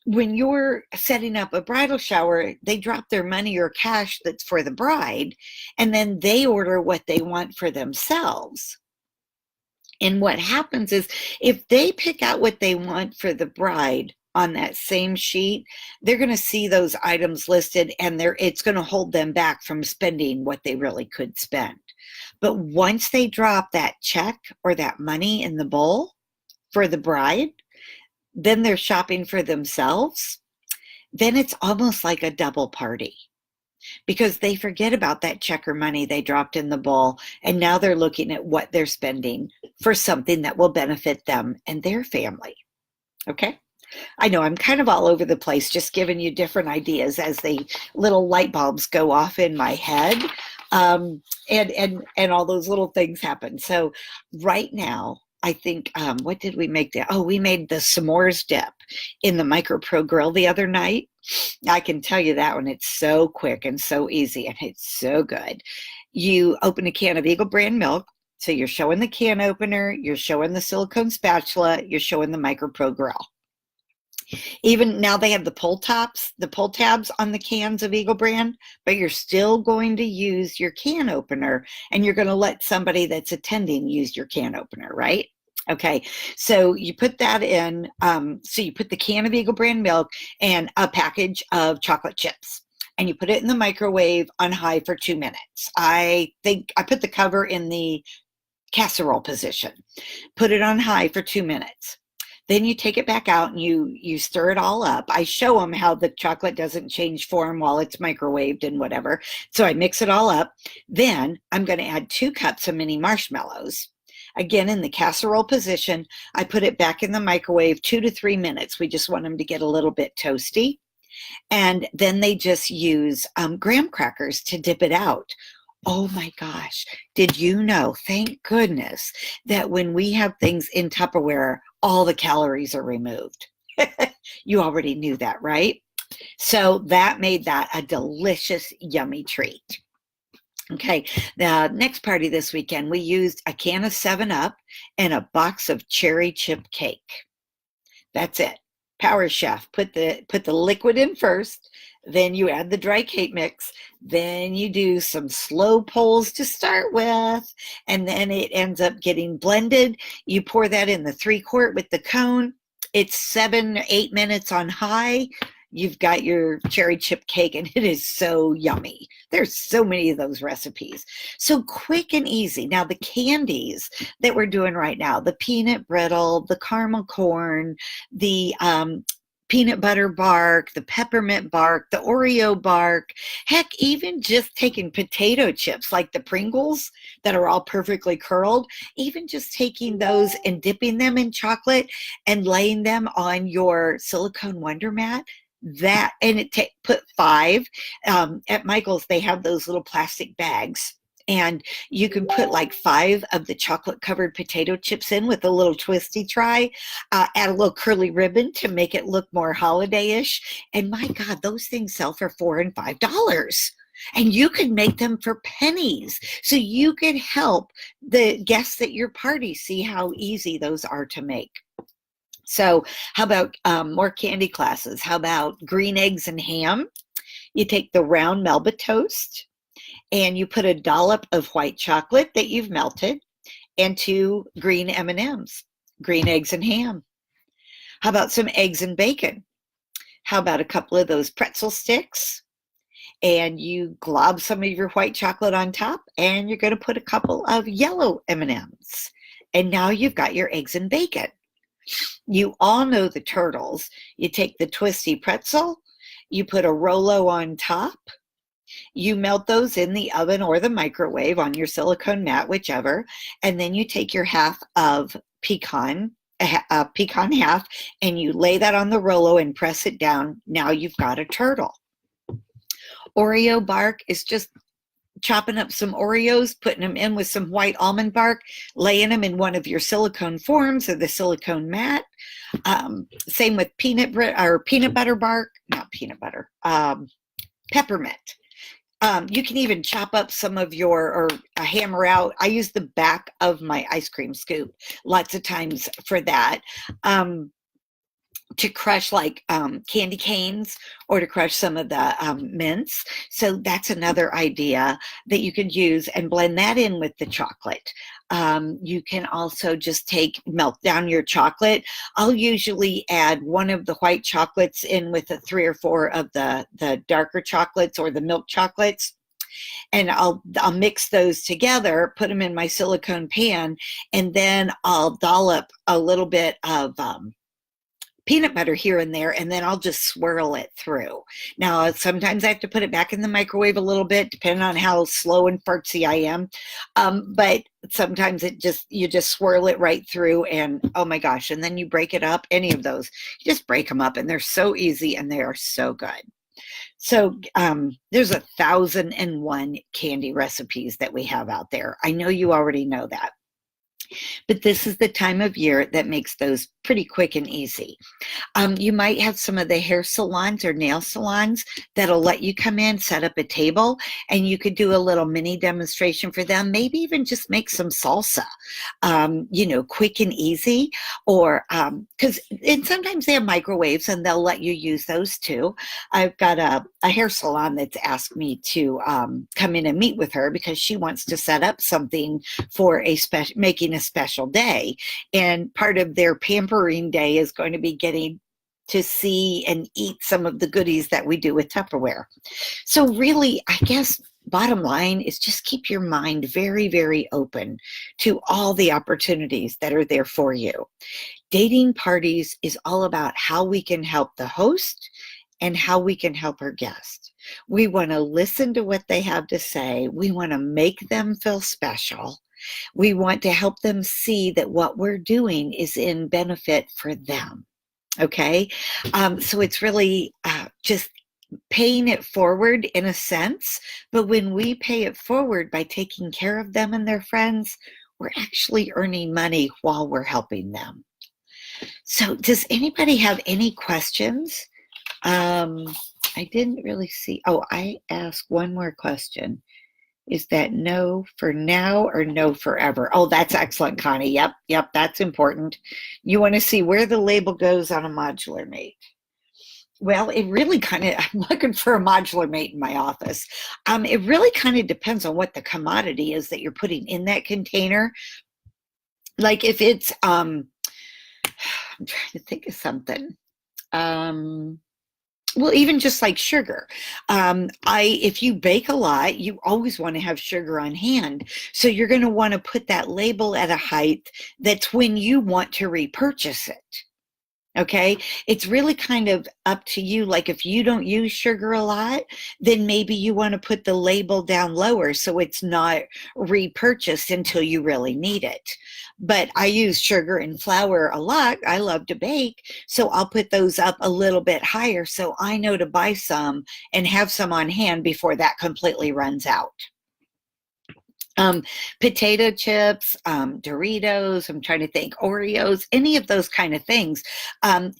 Speaker 1: when you're setting up a bridal shower, they drop their money or cash that's for the bride, and then they order what they want for themselves. And what happens is if they pick out what they want for the bride on that same sheet, they're going to see those items listed, and it's going to hold them back from spending what they really could spend. But once they drop that check or that money in the bowl for the bride, then they're shopping for themselves, then it's almost like a double party because they forget about that check or money they dropped in the bowl, and now they're looking at what they're spending for something that will benefit them and their family. Okay? I know I'm kind of all over the place, just giving you different ideas as the little light bulbs go off in my head, and all those little things happen. So right now, I think, what did we make there? Oh, we made the s'mores dip in the Micro Pro Grill the other night. I can tell you that one, it's so quick and so easy, and it's so good. You open a can of Eagle brand milk. So you're showing the can opener, you're showing the silicone spatula, you're showing the Micro Pro Grill. Even now they have the pull tabs on the cans of Eagle brand, but you're still going to use your can opener, and you're going to let somebody that's attending use your can opener, right? Okay, so you put that in, so you put the can of Eagle brand milk and a package of chocolate chips, and you put it in the microwave on high for 2 minutes. I think I put the cover in the casserole position, put it on high for 2 minutes. Then you take it back out and you stir it all up. I show them how the chocolate doesn't change form while it's microwaved and whatever. So I mix it all up. Then I'm going to add 2 cups of mini marshmallows. Again, in the casserole position, I put it back in the microwave 2 to 3 minutes. We just want them to get a little bit toasty. And then they just use graham crackers to dip it out. Oh my gosh, did you know, thank goodness, that when we have things in Tupperware, all the calories are removed. You already knew that, right? So that made that a delicious, yummy treat. Okay, the next party this weekend, we used a can of 7-Up and a box of cherry chip cake. That's it. Power Chef, put the liquid in first, then you add the dry cake mix, then you do some slow pulls to start with, and then it ends up getting blended. You pour that in the 3-quart with the cone. It's 7-8 minutes on high. You've got your cherry chip cake, and it is so yummy. There's so many of those recipes. So quick and easy. Now, the candies that we're doing right now, the peanut brittle, the caramel corn, the peanut butter bark, the peppermint bark, the Oreo bark, heck, even just taking potato chips like the Pringles that are all perfectly curled, even just taking those and dipping them in chocolate and laying them on your silicone Wonder Mat, put 5. At Michael's, they have those little plastic bags, and you can put like 5 of the chocolate covered potato chips in with a little twisty try, add a little curly ribbon to make it look more holiday-ish. And my God, those things sell for $4 and $5. And you could make them for pennies. So you could help the guests at your party see how easy those are to make. So how about more candy classes? How about green eggs and ham? You take the round Melba toast and you put a dollop of white chocolate that you've melted and 2 green M&Ms, green eggs and ham. How about some eggs and bacon? How about a couple of those pretzel sticks? And you glob some of your white chocolate on top, and you're going to put a couple of yellow M&Ms. And now you've got your eggs and bacon. You all know the turtles. You take the twisty pretzel, you put a Rolo on top, you melt those in the oven or the microwave on your silicone mat, whichever, and then you take your half of pecan half, and you lay that on the Rolo and press it down. Now you've got a turtle. Oreo bark is just chopping up some Oreos, putting them in with some white almond bark, laying them in one of your silicone forms or the silicone mat. Same with peanut butter bark, not peanut butter, peppermint. You can even chop up some of or hammer out. I use the back of my ice cream scoop lots of times for that. To crush like candy canes or to crush some of the mints. So that's another idea that you could use and blend that in with the chocolate. You can also just melt down your chocolate. I'll usually add one of the white chocolates in with 3 or 4 of the darker chocolates or the milk chocolates. And I'll mix those together, put them in my silicone pan, and then I'll dollop a little bit of peanut butter here and there, and then I'll just swirl it through. Now, sometimes I have to put it back in the microwave a little bit, depending on how slow and fartsy I am. But sometimes you just swirl it right through, and oh my gosh, and then you break it up. Any of those, you just break them up, and they're so easy, and they are so good. So there's 1,001 candy recipes that we have out there. I know you already know that. But this is the time of year that makes those pretty quick and easy. You might have some of the hair salons or nail salons that'll let you come in, set up a table, and you could do a little mini demonstration for them, maybe even just make some salsa, quick and easy, or and sometimes they have microwaves and they'll let you use those too. I've got a hair salon that's asked me to come in and meet with her because she wants to set up something for making a special day, and part of their pampering day is going to be getting to see and eat some of the goodies that we do with Tupperware. So really, I guess bottom line is just keep your mind very, very open to all the opportunities that are there for you. Dating parties is all about how we can help the host and how we can help our guest. We want to listen to what they have to say. We want to make them feel special. We want to help them see that what we're doing is in benefit for them. Okay? So it's really just paying it forward in a sense. But when we pay it forward by taking care of them and their friends, we're actually earning money while we're helping them. So does anybody have any questions? I didn't really see. Oh, I asked one more question. Is that no for now or no forever? Oh, that's excellent, Connie. Yep, that's important. You want to see where the label goes on a modular mate. Well, it really I'm looking for a modular mate in my office. It really kind of depends on what the commodity is that you're putting in that container. Like if it's, I'm trying to think of something. Well, even just like sugar. If you bake a lot, you always want to have sugar on hand. So you're going to want to put that label at a height that's when you want to repurchase it. Okay, it's really kind of up to you. Like if you don't use sugar a lot, then maybe you want to put the label down lower so it's not repurchased until you really need it. But I use sugar and flour a lot. I love to bake, so I'll put those up a little bit higher so I know to buy some and have some on hand before that completely runs out. Um, Potato chips, Doritos, I'm trying to think, Oreos, any of those kind of things.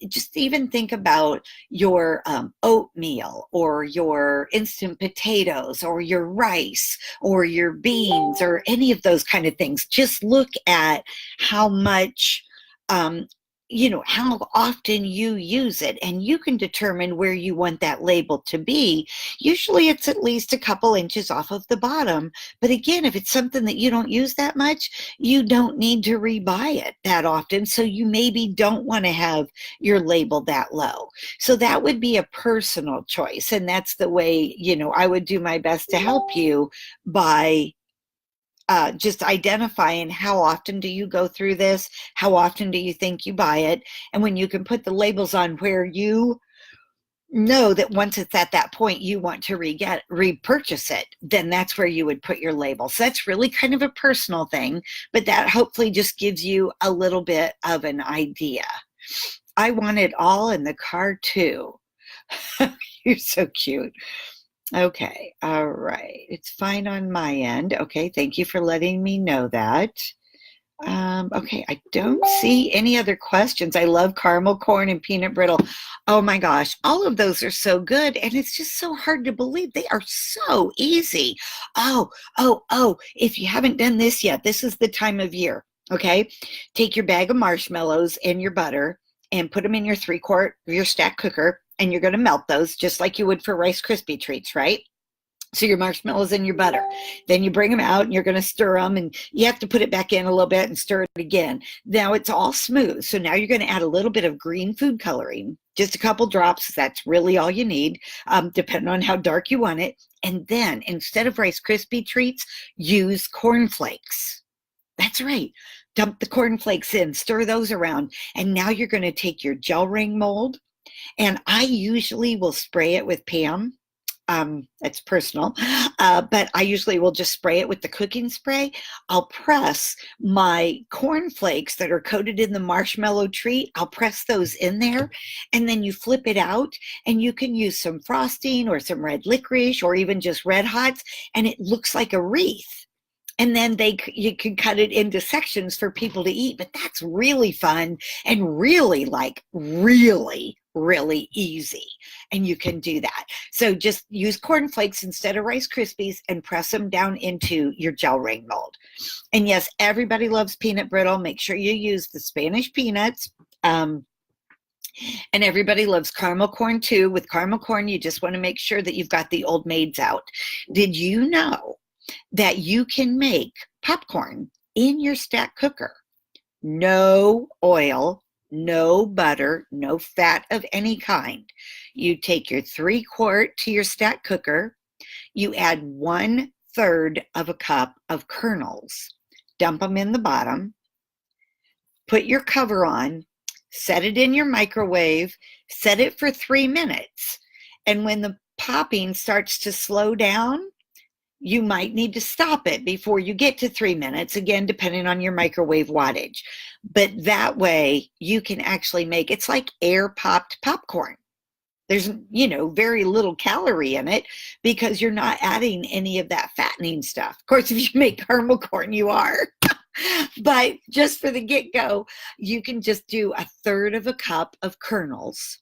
Speaker 1: Just even think about your oatmeal or your instant potatoes or your rice or your beans or any of those kind of things. Just look at how much um, how often you use it, and you can determine where you want that label to be. Usually it's at least a couple inches off of the bottom, but again, if it's something that you don't use that much, you don't need to rebuy it that often, so you maybe don't want to have your label that low. So that would be a personal choice, and that's the way, I would do my best to help you by just identifying how often do you go through this, how often do you think you buy it, and when you can put the labels on where you know that once it's at that point you want to repurchase it, then that's where you would put your label. So that's really kind of a personal thing, but that hopefully just gives you a little bit of an idea. I want it all in the car too. You're so cute. Okay, all right. It's fine on my end. Okay, thank you for letting me know that. Okay, I don't see any other questions. I love caramel corn and peanut brittle. Oh my gosh, all of those are so good, and it's just so hard to believe. They are so easy. Oh, if you haven't done this yet, this is the time of year, okay? Take your bag of marshmallows and your butter and put them in your 3-quart, your stack cooker, and you're gonna melt those just like you would for Rice Krispie treats, right? So your marshmallows and your butter. Then you bring them out and you're going to stir them, and you have to put it back in a little bit and stir it again. Now it's all smooth. So now you're going to add a little bit of green food coloring, just a couple drops. That's really all you need, depending on how dark you want it. And then instead of Rice Krispie treats, use cornflakes. That's right. Dump the cornflakes in, stir those around. And now you're going to take your gel ring mold, and I usually will spray it with Pam. It's personal, but I usually will just spray it with the cooking spray. I'll press my cornflakes that are coated in the marshmallow treat. I'll press those in there, and then you flip it out, and you can use some frosting or some red licorice or even just Red Hots, and it looks like a wreath. And then you can cut it into sections for people to eat, but that's really fun and really really easy, and you can do that. So just use cornflakes instead of Rice Krispies and press them down into your gel ring mold. And yes, everybody loves peanut brittle. Make sure you use the Spanish peanuts. And everybody loves caramel corn too. With caramel corn, you just want to make sure that you've got the old maids out. Did you know that you can make popcorn in your stack cooker? No oil, no butter, no fat of any kind. You take your 3-quart to your stack cooker, you add 1/3 of a cup of kernels, dump them in the bottom, put your cover on, set it in your microwave, set it for 3 minutes. And when the popping starts to slow down, you might need to stop it before you get to 3 minutes, again, depending on your microwave wattage. But that way you can actually make, it's like air popped popcorn. There's, very little calorie in it because you're not adding any of that fattening stuff. Of course, if you make caramel corn, you are. But just for the get-go, you can just do 1/3 of a cup of kernels,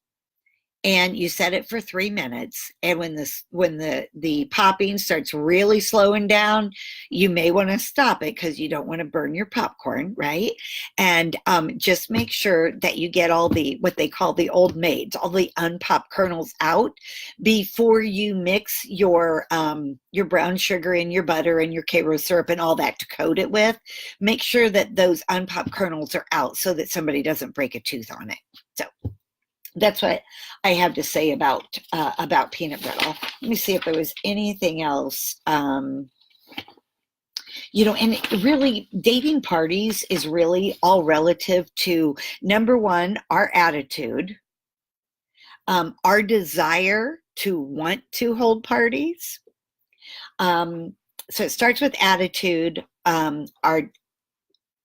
Speaker 1: and you set it for 3 minutes. And when the popping starts really slowing down, you may want to stop it because you don't want to burn your popcorn, right? And just make sure that you get all the, what they call the old maids, all the unpopped kernels out before you mix your brown sugar and your butter and your Karo syrup and all that to coat it with. Make sure that those unpopped kernels are out so that somebody doesn't break a tooth on it. So that's what I have to say about peanut brittle. Let me see if there was anything else. And really, dating parties is really all relative to, number one, our attitude, our desire to want to hold parties. So it starts with attitude, our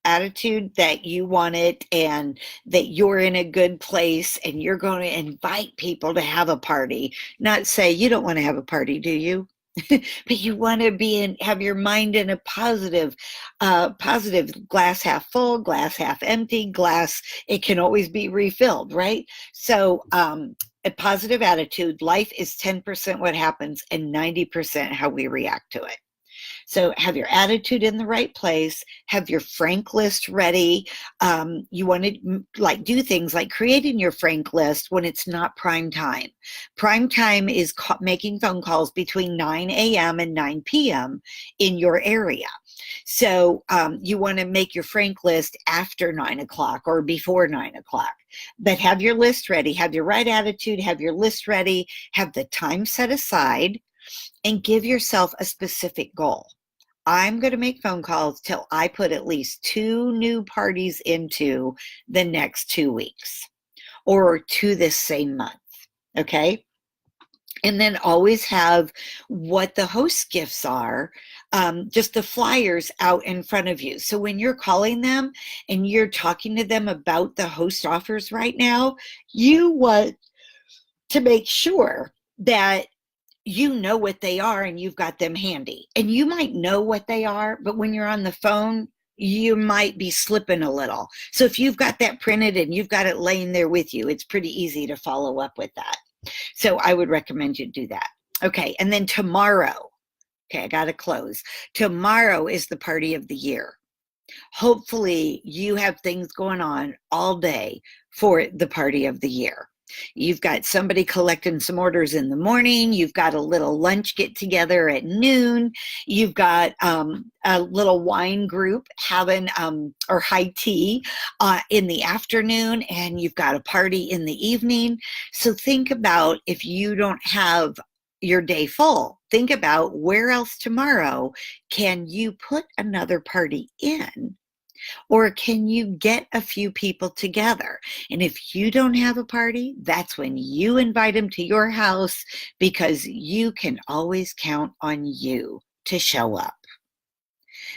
Speaker 1: attitude that you want it and that you're in a good place and you're going to invite people to have a party, not say you don't want to have a party, do you? but you want to have your mind in a positive, glass half full, glass half empty, glass, it can always be refilled, right? So a positive attitude, life is 10% what happens and 90% how we react to it. So have your attitude in the right place, have your frank list ready. You want to do things like creating your frank list when it's not prime time. Prime time is making phone calls between 9 a.m. and 9 p.m. in your area. So you want to make your frank list after 9 o'clock or before 9 o'clock. But have your list ready, have your right attitude, have your list ready, have the time set aside, and give yourself a specific goal. I'm going to make phone calls till I put at least 2 new parties into the next 2 weeks or to this same month. Okay. And then always have what the host gifts are, just the flyers out in front of you. So when you're calling them and you're talking to them about the host offers right now, you want to make sure that you know what they are and you've got them handy. And you might know what they are, but when you're on the phone, you might be slipping a little. So if you've got that printed and you've got it laying there with you, it's pretty easy to follow up with that. So I would recommend you do that. Okay, and then tomorrow, okay, I got to close. Tomorrow is the party of the year. Hopefully you have things going on all day for the party of the year. You've got somebody collecting some orders in the morning. You've got a little lunch get together at noon. You've got a little wine group having or high tea in the afternoon, and you've got a party in the evening. So think about, if you don't have your day full, think about where else tomorrow can you put another party in? Or can you get a few people together? And if you don't have a party, that's when you invite them to your house, because you can always count on you to show up.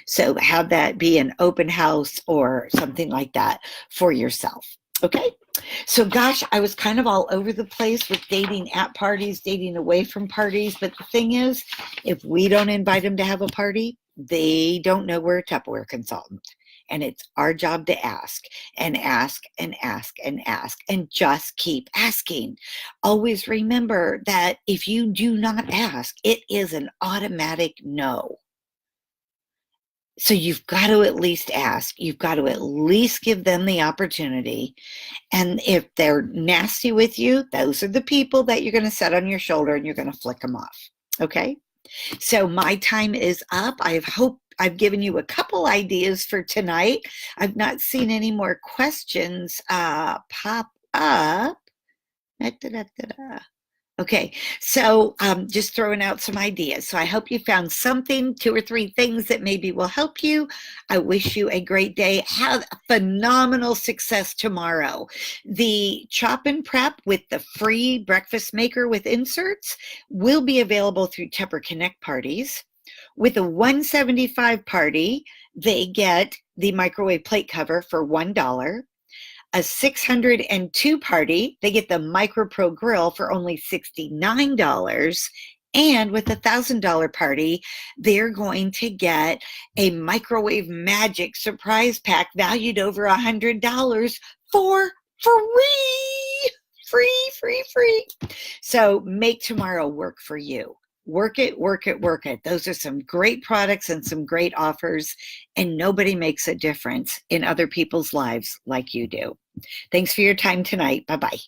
Speaker 1: So have that be an open house or something like that for yourself. Okay. So gosh, I was kind of all over the place with dating at parties, dating away from parties. But the thing is, if we don't invite them to have a party, they don't know we're a Tupperware consultant. And it's our job to ask and ask and ask and ask and just keep asking. Always remember that if you do not ask, it is an automatic no. So you've got to at least ask. You've got to at least give them the opportunity. And if they're nasty with you, those are the people that you're going to set on your shoulder and you're going to flick them off. Okay? So my time is up. I hope I've given you a couple ideas for tonight. I've not seen any more questions pop up. Okay, so just throwing out some ideas. So I hope you found something, 2 or 3 things that maybe will help you. I wish you a great day. Have phenomenal success tomorrow. The Chop and Prep with the free breakfast maker with inserts will be available through Tupper Connect parties. With a 175 party, they get the microwave plate cover for $1. A 602 party, they get the Micro Pro grill for only $69. And with a $1,000 party, they're going to get a Microwave Magic surprise pack valued over $100 for free. Free. So make tomorrow work for you. Work it. Those are some great products and some great offers, and nobody makes a difference in other people's lives like you do. Thanks for your time tonight. Bye-bye.